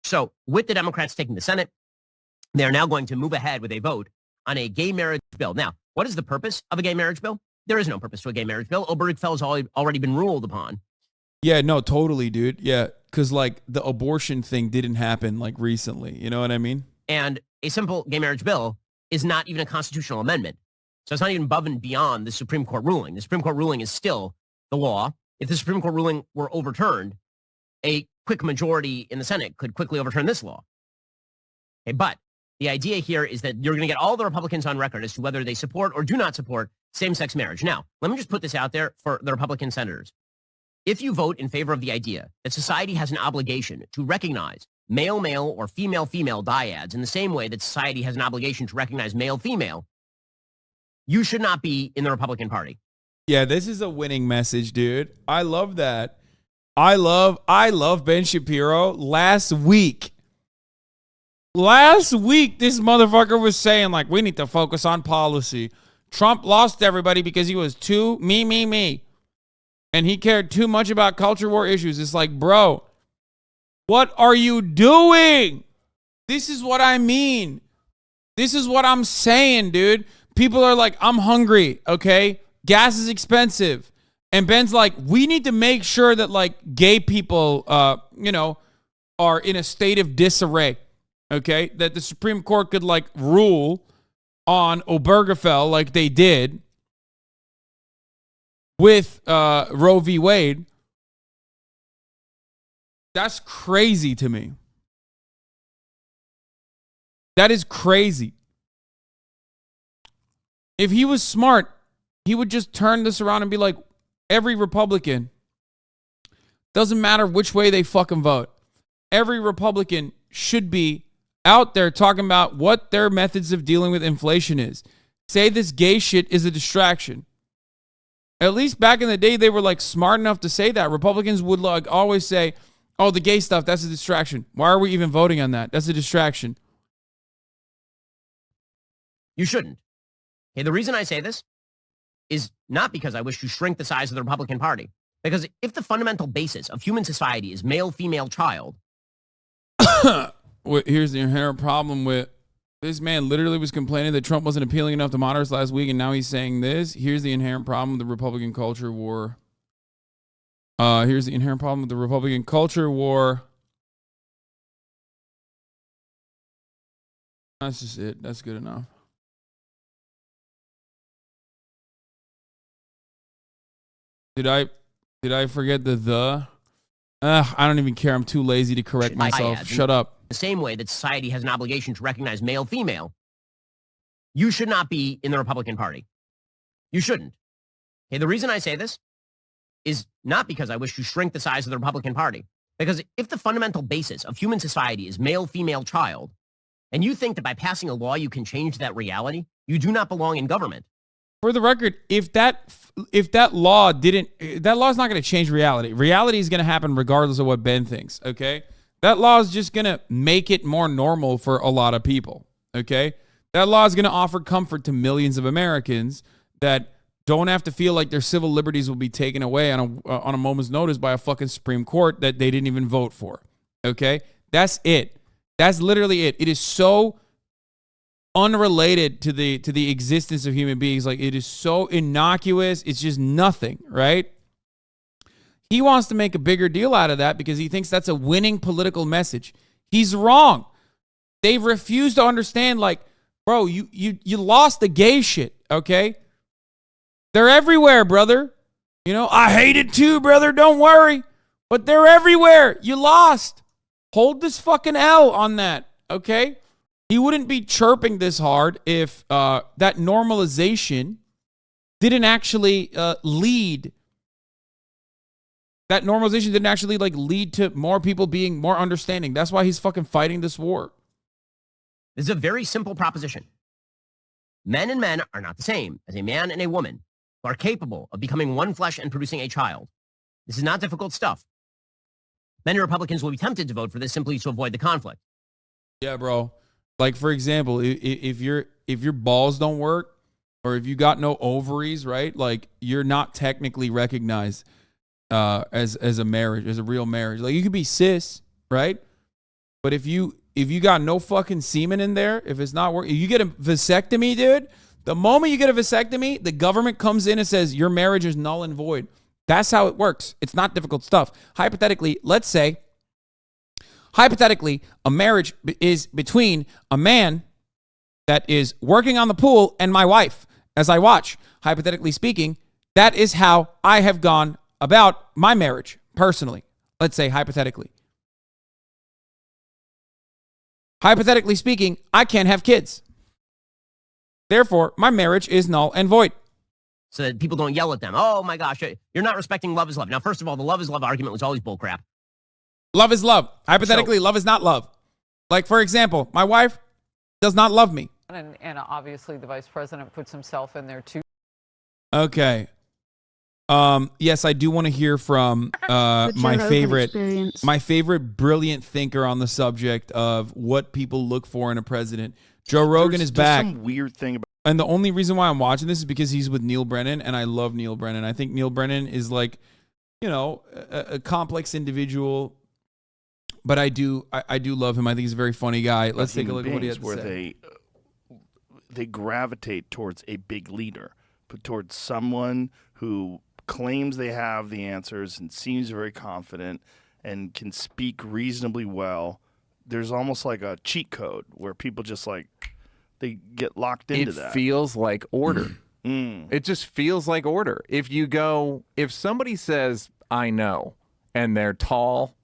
So with the Democrats taking the Senate, they are now going to move ahead with a vote on a gay marriage bill. Now, what is the purpose of a gay marriage bill? There is no purpose to a gay marriage bill. Obergefell has already been ruled upon. Yeah, no, totally, dude. Yeah, because like the abortion thing didn't happen like recently. You know what I mean? And a simple gay marriage bill is not even a constitutional amendment. So it's not even above and beyond the Supreme Court ruling. The Supreme Court ruling is still the law. If the Supreme Court ruling were overturned, a quick majority in the Senate could quickly overturn this law. Okay, but the idea here is that you're going to get all the Republicans on record as to whether they support or do not support same-sex marriage. Now, let me just put this out there for the Republican senators. If you vote in favor of the idea that society has an obligation to recognize male-male or female-female dyads in the same way that society has an obligation to recognize male-female, you should not be in the Republican Party. Yeah, this is a winning message, dude. I love that. I love Ben Shapiro. Last week, this motherfucker was saying, like, we need to focus on policy. Trump lost everybody because he was too me. And he cared too much about culture war issues. It's like, bro, what are you doing? This is what I mean. This is what I'm saying, dude. People are like, I'm hungry, okay? Gas is expensive. And Ben's like, we need to make sure that, like, gay people, are in a state of disarray, okay? That the Supreme Court could, like, rule on Obergefell like they did with Roe v. Wade. That's crazy to me. That is crazy. If he was smart, he would just turn this around and be like, every Republican, doesn't matter which way they fucking vote, every Republican should be out there talking about what their methods of dealing with inflation is. Say this gay shit is a distraction. At least back in the day, they were like smart enough to say that. Republicans would like always say, oh, the gay stuff, that's a distraction. Why are we even voting on that? That's a distraction. You shouldn't. Okay, the reason I say this is not because I wish to shrink the size of the Republican Party. Because if the fundamental basis of human society is male-female child. Here's the inherent problem with this man literally was complaining that Trump wasn't appealing enough to moderates last week, and now he's saying this. Here's the inherent problem with the Republican culture war. Here's the inherent problem with the Republican culture war. That's just it. That's good enough. Did I forget the? I don't even care. I'm too lazy to correct myself. Shut up. The same way that society has an obligation to recognize male-female, you should not be in the Republican Party. You shouldn't. Okay, the reason I say this is not because I wish to shrink the size of the Republican Party. Because if the fundamental basis of human society is male-female child, and you think that by passing a law you can change that reality, you do not belong in government. For the record, if that law didn't, that law is not going to change reality. Reality is going to happen regardless of what Ben thinks, okay? That law is just going to make it more normal for a lot of people, okay? That law is going to offer comfort to millions of Americans that don't have to feel like their civil liberties will be taken away on a moment's notice by a fucking Supreme Court that they didn't even vote for, okay? That's it. That's literally it. It is so unrelated to the existence of human beings. Like, it is so innocuous. It's just nothing, right? He wants to make a bigger deal out of that because he thinks that's a winning political message. He's wrong. They refuse to understand, like, bro, you lost the gay shit, okay? They're everywhere, brother. You know, I hate it too, brother. Don't worry. But they're everywhere. You lost. Hold this fucking L on that, okay? He wouldn't be chirping this hard if that normalization didn't actually lead. That normalization didn't actually like lead to more people being more understanding. That's why he's fucking fighting this war. This is a very simple proposition. Men and men are not the same as a man and a woman who are capable of becoming one flesh and producing a child. This is not difficult stuff. Many Republicans will be tempted to vote for this simply to avoid the conflict. Yeah, bro. Like, for example, if your balls don't work or if you got no ovaries, right? Like, you're not technically recognized as a marriage, as a real marriage. Like, you could be cis, right? But if you got no fucking semen in there, if it's not working, you get a vasectomy, dude. The moment you get a vasectomy, the government comes in and says your marriage is null and void. That's how it works. It's not difficult stuff. Hypothetically, let's say, a marriage is between a man that is working on the pool and my wife as I watch. Hypothetically speaking, that is how I have gone about my marriage personally. Let's say hypothetically. Hypothetically speaking, I can't have kids. Therefore, my marriage is null and void. So that people don't yell at them. Oh my gosh, you're not respecting love is love. Now, first of all, the love is love argument was always bullcrap. Love is love. Hypothetically, love is not love. Like, for example, my wife does not love me. And obviously the vice president puts himself in there too. Okay. Yes, I do want to hear from my favorite brilliant thinker on the subject of what people look for in a president. Joe Rogan is back. Some weird thing about. And the only reason why I'm watching this is because he's with Neil Brennan, and I love Neil Brennan. I think Neil Brennan is like, you know, a complex individual, but I do love him. I think he's a very funny guy. Let's take a look at what he has to say. They gravitate towards a big leader, but towards someone who claims they have the answers and seems very confident and can speak reasonably well. There's almost like a cheat code where people just like they get locked into that. It feels like order. It just feels like order. If somebody says, I know, and they're tall,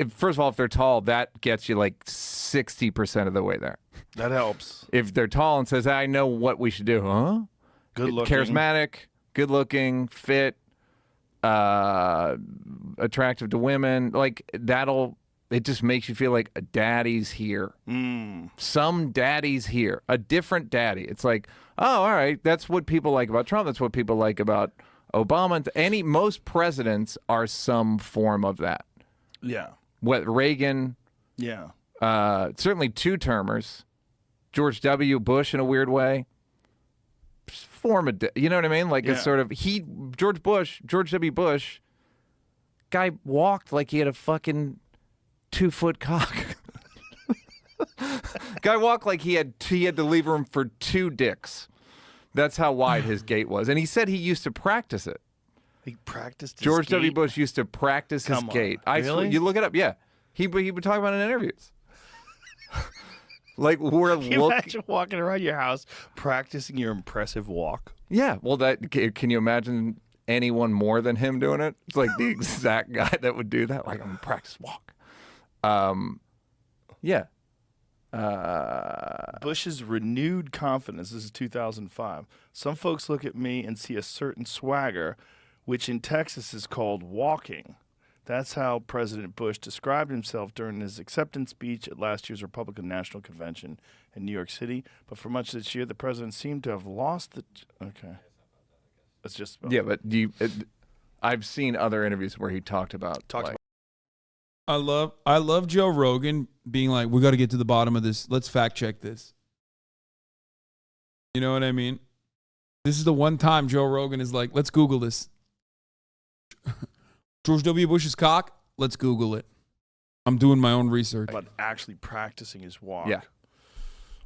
first of all, if they're tall, that gets you like 60% of the way there. That helps. If they're tall and says, I know what we should do, huh? Good looking. Charismatic, good looking, fit, attractive to women, like it just makes you feel like a daddy's here. Some daddy's here. A different daddy. It's like, oh, all right, that's what people like about Trump. That's what people like about Obama. Most presidents are some form of that. Yeah. Reagan. Yeah. Certainly two-termers. George W. Bush in a weird way. You know what I mean? Like it's sort of George W. Bush, guy walked like he had a fucking 2-foot cock. Guy walked like he had to leave room for 2 dicks. That's how wide his gait was. And he said he used to practice it. He practiced his George gait? W. Bush used to practice his gait. Really? You look it up, yeah. He would talk about it in interviews. Like Can you imagine walking around your house practicing your impressive walk? Yeah. Well, can you imagine anyone more than him doing it? It's like the exact guy that would do that. Like, I'm gonna practice walk. Yeah. Bush's renewed confidence. This is 2005. Some folks look at me and see a certain swagger, which in Texas is called walking. That's how President Bush described himself during his acceptance speech at last year's Republican National Convention in New York City. But for much of this year, the president seemed to have lost the. Okay. It's just. Yeah, but I've seen other interviews where he talked about. I love Joe Rogan being like, we got to get to the bottom of this. Let's fact check this. You know what I mean? This is the one time Joe Rogan is like, let's Google this. George W. Bush's cock? Let's Google it. I'm doing my own research. About actually practicing his walk. Yeah.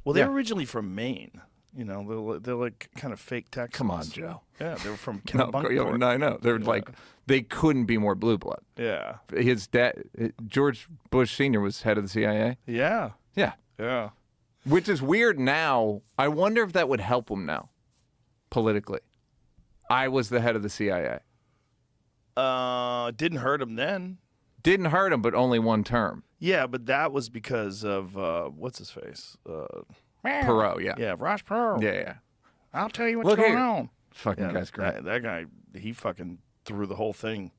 Well, they're originally from Maine. You know, they're like kind of fake Texans. Come on, Joe. Yeah, they were from No, Kennebunkport. I know. They're like, they couldn't be more blue blood. Yeah. His dad, George Bush Sr., was head of the CIA. Yeah. Yeah. Yeah. Which is weird now. I wonder if that would help him now, politically. I was the head of the CIA. Didn't hurt him then. Didn't hurt him, but only one term. Yeah, but that was because of what's his face? Perot, yeah. Yeah, Ross Perot. Yeah. I'll tell you what's going on. Fucking guy's great. That guy, he fucking threw the whole thing.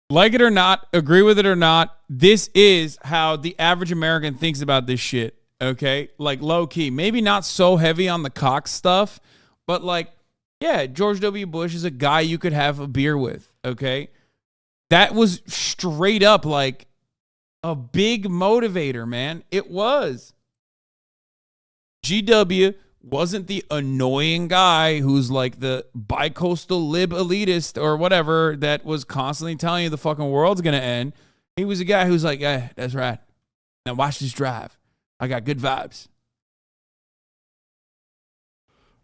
Like it or not, agree with it or not, this is how the average American thinks about this shit, okay? Like low key. Maybe not so heavy on the cock stuff, but like, yeah, George W. Bush is a guy you could have a beer with, okay? That was straight up like a big motivator, man. It was. GW wasn't the annoying guy who's like the bicoastal lib elitist or whatever that was constantly telling you the fucking world's going to end. He was a guy who's like, that's right. Now watch this drive. I got good vibes.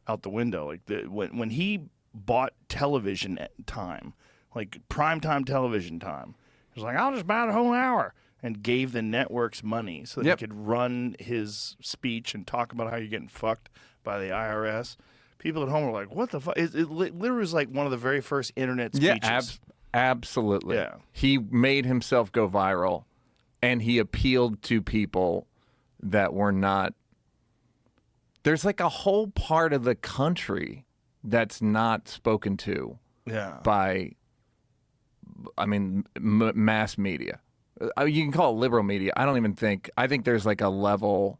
Out the window. Like when he bought television time, like primetime television time, he was like, I'll just buy the whole hour, and gave the networks money so that he could run his speech and talk about how you're getting fucked by the IRS. People at home were like, what the fuck? It literally was like one of the very first internet speeches. Yeah, absolutely. Yeah. He made himself go viral, and he appealed to people that were not. There's like a whole part of the country that's not spoken to by, I mean, mass media. You can call it liberal media. I think there's like a level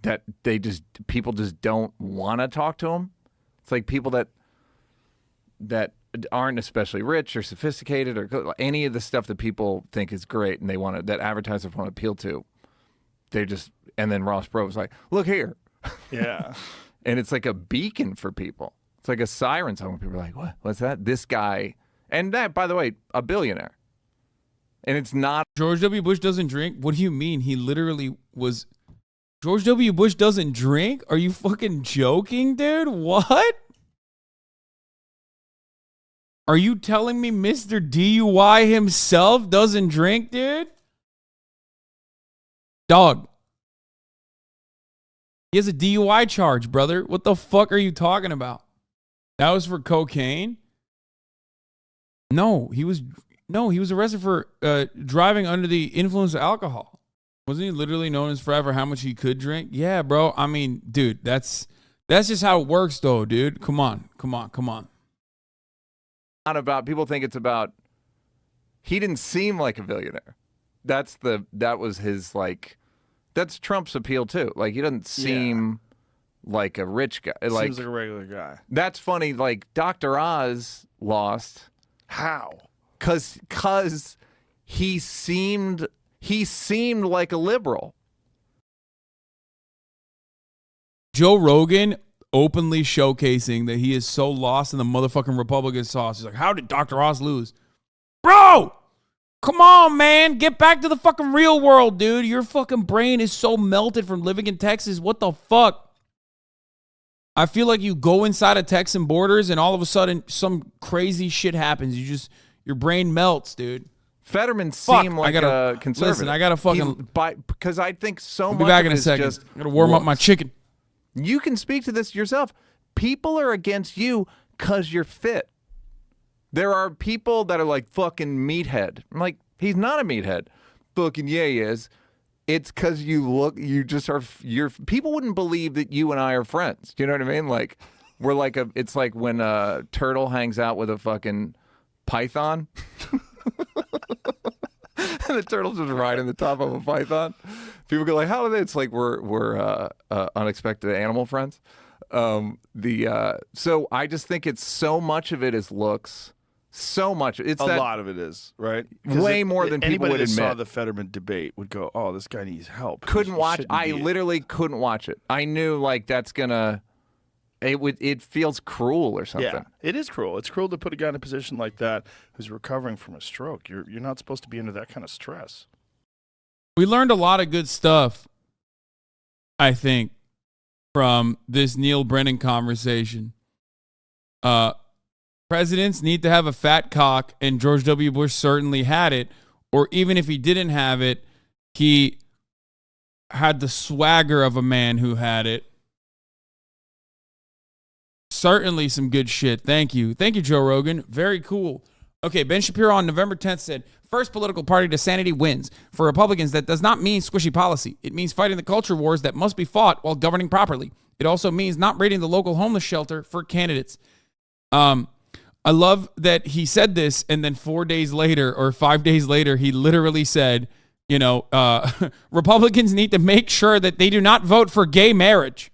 that people just don't want to talk to them. It's like people that aren't especially rich or sophisticated or any of the stuff that people think is great and that advertisers want to appeal to. And then Ross Perot was like, look here. Yeah. And it's like a beacon for people. It's like a siren song. People are like, what? What's that? This guy. And that, by the way, a billionaire. And it's not. George W. Bush doesn't drink? What do you mean? He literally was. George W. Bush doesn't drink? Are you fucking joking, dude? What? Are you telling me Mr. DUI himself doesn't drink, dude? Dog. He has a DUI charge, brother. What the fuck are you talking about? That was for cocaine? No, he was arrested for driving under the influence of alcohol. Wasn't he literally known as forever how much he could drink? Yeah, bro. I mean, dude, that's just how it works though, dude. Come on. Not about, people think it's about, he didn't seem like a billionaire. That was his, like, that's Trump's appeal too. Like, he doesn't seem like a rich guy. Seems like a regular guy. That's funny. Like, Dr. Oz lost. How? Cause he seemed like a liberal. Joe Rogan openly showcasing that he is so lost in the motherfucking Republican sauce. He's like, how did Dr. Oz lose? Bro! Come on, man. Get back to the fucking real world, dude. Your fucking brain is so melted from living in Texas. What the fuck? I feel like you go inside of Texan borders and all of a sudden some crazy shit happens. Your brain melts, dude. Fetterman seemed like a conservative. Listen, I gotta fucking... Because I think so I'll much be back in a of it is second. just I gotta warm up my chicken. You can speak to this yourself. People are against you because you're fit. There are people that are like, fucking meathead. I'm like, he's not a meathead. Fucking yeah, he is. It's because people wouldn't believe that you and I are friends. Do you know what I mean? Like, it's like when a turtle hangs out with a fucking python. And the turtle's just riding the top of a python. People go like, how are they? It's like we're unexpected animal friends. So I just think it's so much of it is looks. So much. It's a lot of it is, right? Way more than people would admit. Anybody that admit. saw the Fetterman debate would go, oh, this guy needs help. Couldn't watch. I literally couldn't watch it. I knew like that's gonna. It feels cruel or something. Yeah, it is cruel. It's cruel to put a guy in a position like that who's recovering from a stroke. You're not supposed to be under that kind of stress. We learned a lot of good stuff, I think, from this Neil Brennan conversation. Presidents need to have a fat cock, and George W. Bush certainly had it. Or even if he didn't have it, he had the swagger of a man who had it. Certainly some good shit. Thank you. Thank you, Joe Rogan. Very cool. Okay, Ben Shapiro on November 10th said, first political party to sanity wins. For Republicans, that does not mean squishy policy. It means fighting the culture wars that must be fought while governing properly. It also means not raiding the local homeless shelter for candidates. I love that he said this, and then 4 days later or 5 days later, he literally said, Republicans need to make sure that they do not vote for gay marriage.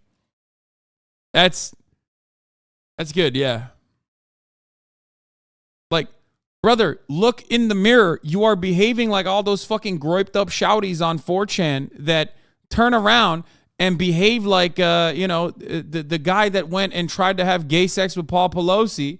That's good, yeah. Like, brother, look in the mirror. You are behaving like all those fucking groiped up shouties on 4chan that turn around and behave like, the guy that went and tried to have gay sex with Paul Pelosi